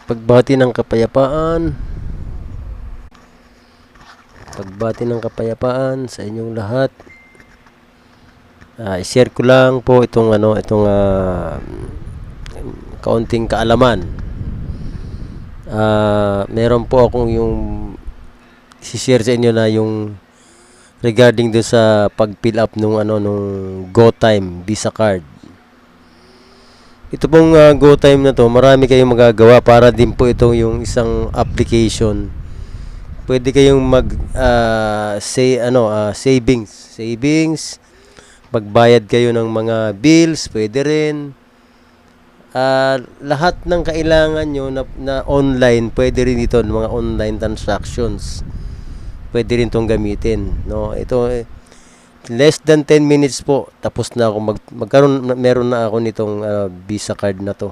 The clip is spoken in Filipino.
Pagbati ng kapayapaan. Pagbati ng kapayapaan sa inyong lahat. I-share ko lang po itong kaunting kaalaman. Meron po akong yung i-share sa inyo na yung regarding do sa pag-fill up nung GoTime Visa card. Ito pong GoTime na to, marami kayong magagawa. Para din po ito yung isang application. Pwede kayong savings, magbayad kayo ng mga bills, pwede rin. Lahat ng kailangan nyo na online, pwede rin ito, mga online transactions. Pwede rin itong gamitin, no? Ito less than 10 minutes po, tapos na ako meron na ako nitong Visa card na to.